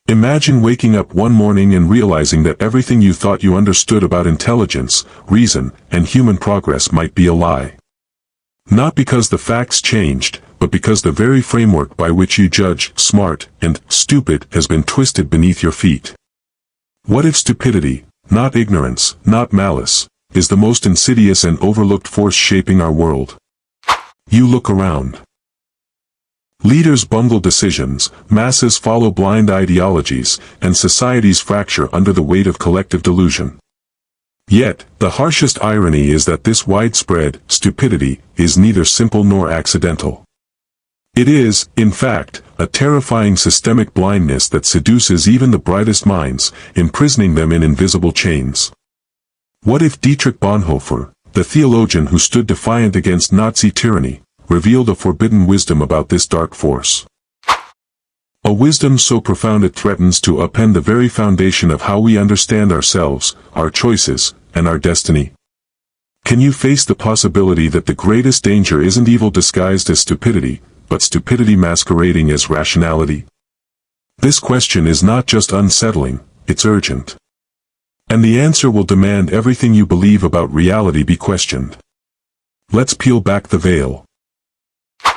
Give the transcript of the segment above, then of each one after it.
Imagine waking up one morning and realizing that everything you thought you understood about intelligence, reason, and human progress might be a lie. Not because the facts changed, but because the very framework by which you judge smart and stupid has been twisted beneath your feet. What if stupidity, not ignorance, not malice, is the most insidious and overlooked force shaping our world? You look around. Leaders bungle decisions, masses follow blind ideologies, and societies fracture under the weight of collective delusion. Yet, the harshest irony is that this widespread stupidity is neither simple nor accidental. It is, in fact, a terrifying systemic blindness that seduces even the brightest minds, imprisoning them in invisible chains. What if Dietrich Bonhoeffer, the theologian who stood defiant against Nazi tyranny, revealed a forbidden wisdom about this dark force? A wisdom so profound it threatens to upend the very foundation of how we understand ourselves, our choices, and our destiny. Can you face the possibility that the greatest danger isn't evil disguised as stupidity, but stupidity masquerading as rationality? This question is not just unsettling, it's urgent. And the answer will demand everything you believe about reality be questioned. Let's peel back the veil.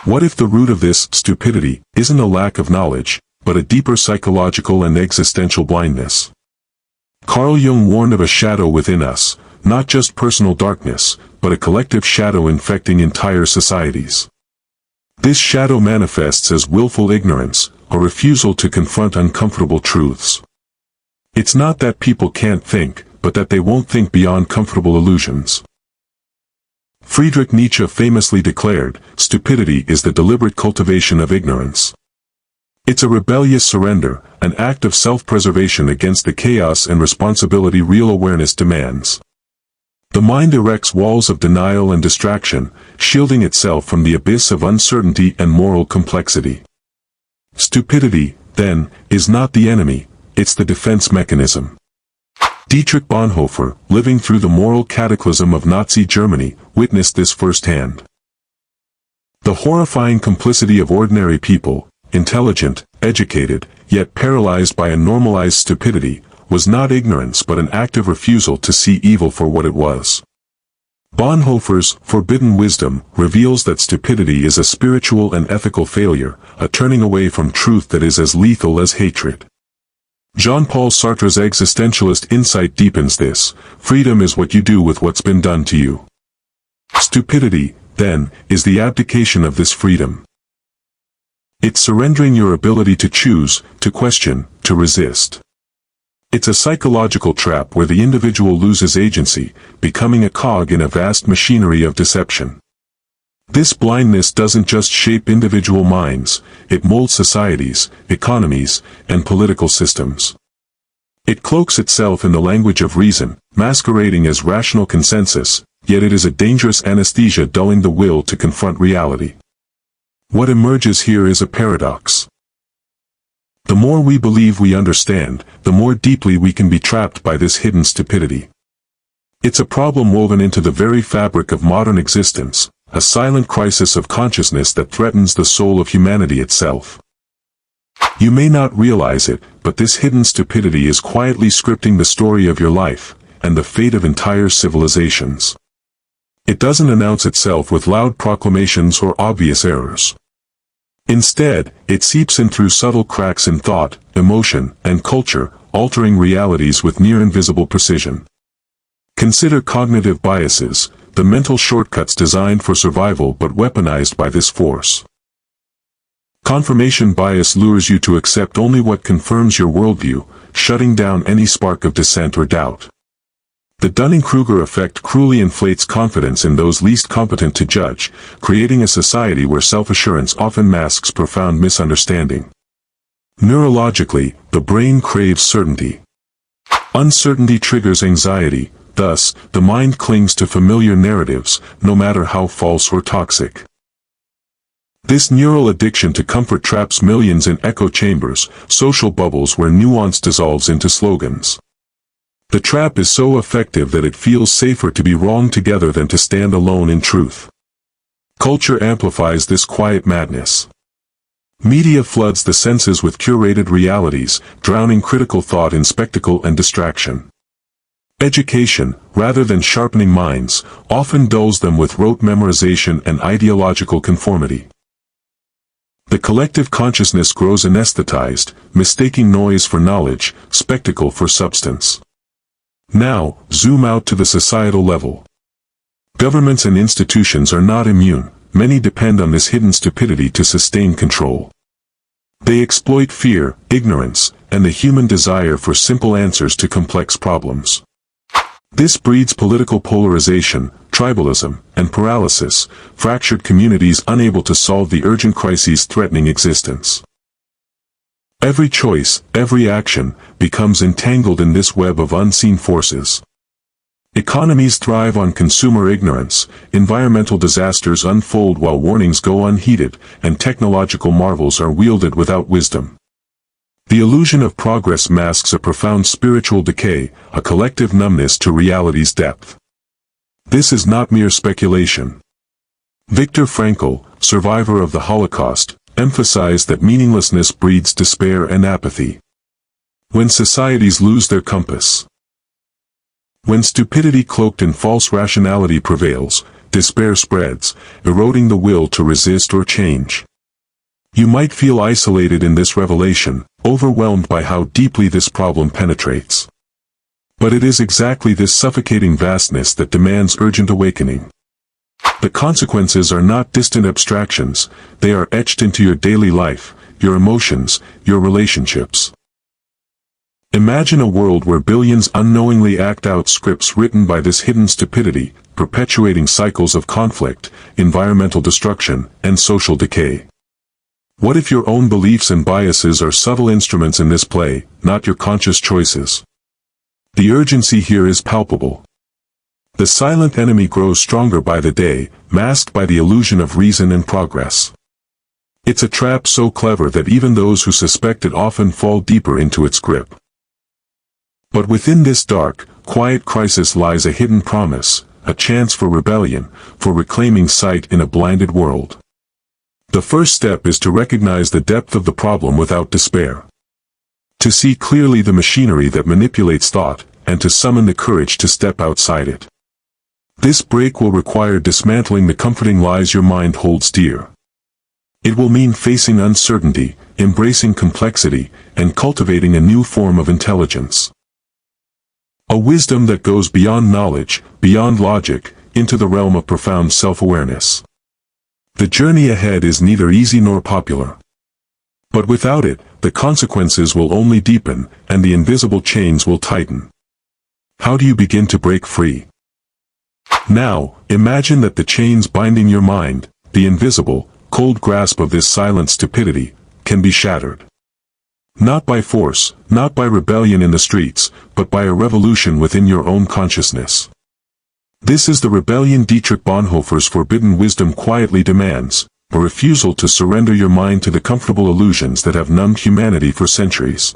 What if the root of this stupidity isn't a lack of knowledge, but a deeper psychological and existential blindness? Carl Jung warned of a shadow within us, not just personal darkness, but a collective shadow infecting entire societies. This shadow manifests as willful ignorance, a refusal to confront uncomfortable truths. It's not that people can't think, but that they won't think beyond comfortable illusions. Friedrich Nietzsche famously declared, "Stupidity is the deliberate cultivation of ignorance." It's a rebellious surrender, an act of self-preservation against the chaos and responsibility real awareness demands. The mind erects walls of denial and distraction, shielding itself from the abyss of uncertainty and moral complexity. Stupidity, then, is not the enemy, it's the defense mechanism. Dietrich Bonhoeffer, living through the moral cataclysm of Nazi Germany, witnessed this firsthand. The horrifying complicity of ordinary people, intelligent, educated, yet paralyzed by a normalized stupidity, was not ignorance but an active refusal to see evil for what it was. Bonhoeffer's forbidden wisdom reveals that stupidity is a spiritual and ethical failure, a turning away from truth that is as lethal as hatred. Jean-Paul Sartre's existentialist insight deepens this: freedom is what you do with what's been done to you. Stupidity, then, is the abdication of this freedom. It's surrendering your ability to choose, to question, to resist. It's a psychological trap where the individual loses agency, becoming a cog in a vast machinery of deception. This blindness doesn't just shape individual minds, it molds societies, economies, and political systems. It cloaks itself in the language of reason, masquerading as rational consensus, yet it is a dangerous anesthesia dulling the will to confront reality. What emerges here is a paradox. The more we believe we understand, the more deeply we can be trapped by this hidden stupidity. It's a problem woven into the very fabric of modern existence, a silent crisis of consciousness that threatens the soul of humanity itself. You may not realize it, but this hidden stupidity is quietly scripting the story of your life, and the fate of entire civilizations. It doesn't announce itself with loud proclamations or obvious errors. Instead, it seeps in through subtle cracks in thought, emotion, and culture, altering realities with near-invisible precision. Consider cognitive biases, the mental shortcuts designed for survival but weaponized by this force. Confirmation bias lures you to accept only what confirms your worldview, shutting down any spark of dissent or doubt. The Dunning-Kruger effect cruelly inflates confidence in those least competent to judge, creating a society where self-assurance often masks profound misunderstanding. Neurologically, the brain craves certainty. Uncertainty triggers anxiety, thus, the mind clings to familiar narratives, no matter how false or toxic. This neural addiction to comfort traps millions in echo chambers, social bubbles where nuance dissolves into slogans. The trap is so effective that it feels safer to be wrong together than to stand alone in truth. Culture amplifies this quiet madness. Media floods the senses with curated realities, drowning critical thought in spectacle and distraction. Education, rather than sharpening minds, often dulls them with rote memorization and ideological conformity. The collective consciousness grows anesthetized, mistaking noise for knowledge, spectacle for substance. Now, zoom out to the societal level. Governments and institutions are not immune. Many depend on this hidden stupidity to sustain control. They exploit fear, ignorance, and the human desire for simple answers to complex problems. This breeds political polarization, tribalism, and paralysis, fractured communities unable to solve the urgent crises threatening existence. Every choice, every action, becomes entangled in this web of unseen forces. Economies thrive on consumer ignorance, environmental disasters unfold while warnings go unheeded, and technological marvels are wielded without wisdom. The illusion of progress masks a profound spiritual decay, a collective numbness to reality's depth. This is not mere speculation. Viktor Frankl, survivor of the Holocaust, emphasized that meaninglessness breeds despair and apathy. When societies lose their compass. When stupidity cloaked in false rationality prevails, despair spreads, eroding the will to resist or change. You might feel isolated in this revelation, overwhelmed by how deeply this problem penetrates. But it is exactly this suffocating vastness that demands urgent awakening. The consequences are not distant abstractions, they are etched into your daily life, your emotions, your relationships. Imagine a world where billions unknowingly act out scripts written by this hidden stupidity, perpetuating cycles of conflict, environmental destruction, and social decay. What if your own beliefs and biases are subtle instruments in this play, not your conscious choices? The urgency here is palpable. The silent enemy grows stronger by the day, masked by the illusion of reason and progress. It's a trap so clever that even those who suspect it often fall deeper into its grip. But within this dark, quiet crisis lies a hidden promise, a chance for rebellion, for reclaiming sight in a blinded world. The first step is to recognize the depth of the problem without despair. To see clearly the machinery that manipulates thought, and to summon the courage to step outside it. This break will require dismantling the comforting lies your mind holds dear. It will mean facing uncertainty, embracing complexity, and cultivating a new form of intelligence. A wisdom that goes beyond knowledge, beyond logic, into the realm of profound self-awareness. The journey ahead is neither easy nor popular. But without it, the consequences will only deepen, and the invisible chains will tighten. How do you begin to break free? Now, imagine that the chains binding your mind, the invisible, cold grasp of this silent stupidity, can be shattered. Not by force, not by rebellion in the streets, but by a revolution within your own consciousness. This is the rebellion Dietrich Bonhoeffer's forbidden wisdom quietly demands, a refusal to surrender your mind to the comfortable illusions that have numbed humanity for centuries.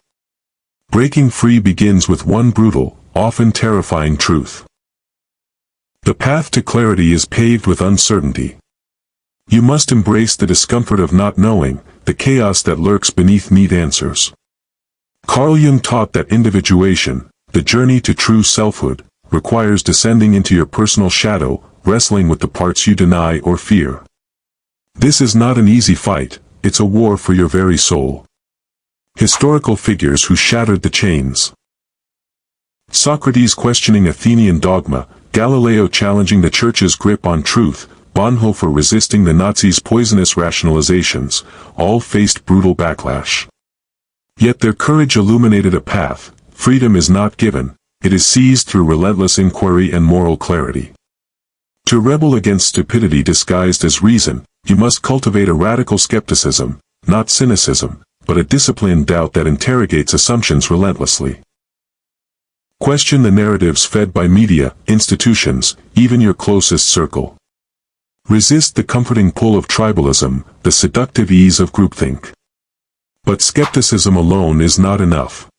Breaking free begins with one brutal, often terrifying truth. The path to clarity is paved with uncertainty. You must embrace the discomfort of not knowing, the chaos that lurks beneath neat answers. Carl Jung taught that individuation, the journey to true selfhood, requires descending into your personal shadow, wrestling with the parts you deny or fear. This is not an easy fight, it's a war for your very soul. Historical figures who shattered the chains. Socrates questioning Athenian dogma, Galileo challenging the Church's grip on truth, Bonhoeffer resisting the Nazis' poisonous rationalizations, all faced brutal backlash. Yet their courage illuminated a path. Freedom is not given, it is seized through relentless inquiry and moral clarity. To rebel against stupidity disguised as reason, you must cultivate a radical skepticism, not cynicism, but a disciplined doubt that interrogates assumptions relentlessly. Question the narratives fed by media, institutions, even your closest circle. Resist the comforting pull of tribalism, the seductive ease of groupthink. But skepticism alone is not enough.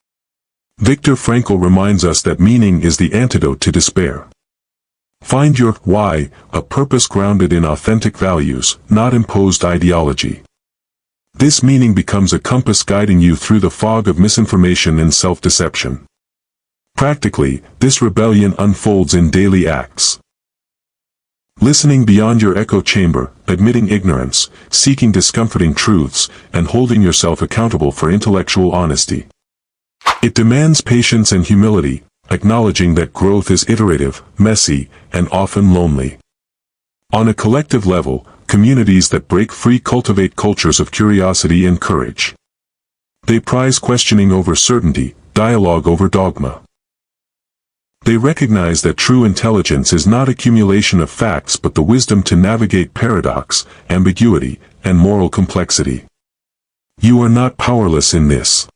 Viktor Frankl reminds us that meaning is the antidote to despair. Find your why, a purpose grounded in authentic values, not imposed ideology. This meaning becomes a compass guiding you through the fog of misinformation and self-deception. Practically, this rebellion unfolds in daily acts. Listening beyond your echo chamber, admitting ignorance, seeking discomforting truths, and holding yourself accountable for intellectual honesty. It demands patience and humility, acknowledging that growth is iterative, messy, and often lonely. On a collective level, communities that break free cultivate cultures of curiosity and courage. They prize questioning over certainty, dialogue over dogma. They recognize that true intelligence is not accumulation of facts but the wisdom to navigate paradox, ambiguity, and moral complexity. You are not powerless in this.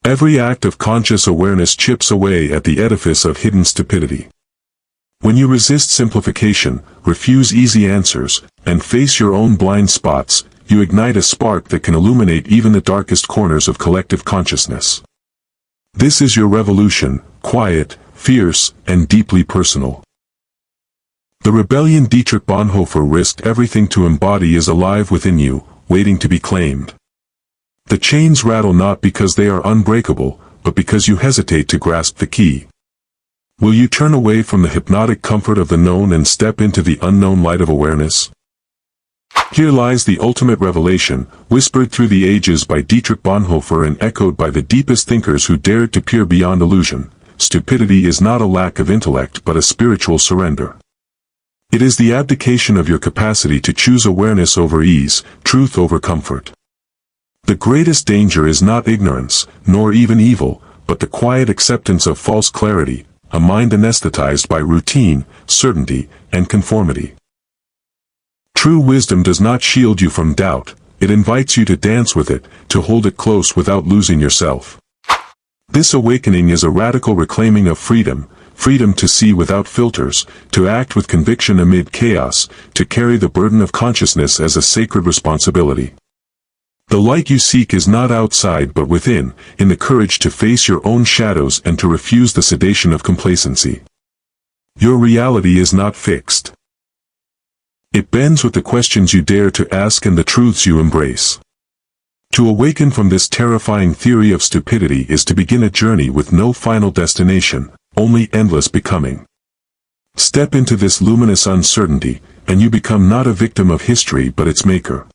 Every act of conscious awareness chips away at the edifice of hidden stupidity. When you resist simplification, refuse easy answers, and face your own blind spots, you ignite a spark that can illuminate even the darkest corners of collective consciousness. This is your revolution, quiet, fierce, and deeply personal. The rebellion Dietrich Bonhoeffer risked everything to embody is alive within you, waiting to be claimed. The chains rattle not because they are unbreakable, but because you hesitate to grasp the key. Will you turn away from the hypnotic comfort of the known and step into the unknown light of awareness? Here lies the ultimate revelation, whispered through the ages by Dietrich Bonhoeffer and echoed by the deepest thinkers who dared to peer beyond illusion. Stupidity is not a lack of intellect but a spiritual surrender. It is the abdication of your capacity to choose awareness over ease, truth over comfort. The greatest danger is not ignorance, nor even evil, but the quiet acceptance of false clarity, a mind anesthetized by routine, certainty, and conformity. True wisdom does not shield you from doubt, it invites you to dance with it, to hold it close without losing yourself. This awakening is a radical reclaiming of freedom, freedom to see without filters, to act with conviction amid chaos, to carry the burden of consciousness as a sacred responsibility. The light you seek is not outside but within, in the courage to face your own shadows and to refuse the sedation of complacency. Your reality is not fixed. It bends with the questions you dare to ask and the truths you embrace. To awaken from this terrifying theory of stupidity is to begin a journey with no final destination, only endless becoming. Step into this luminous uncertainty, and you become not a victim of history but its maker.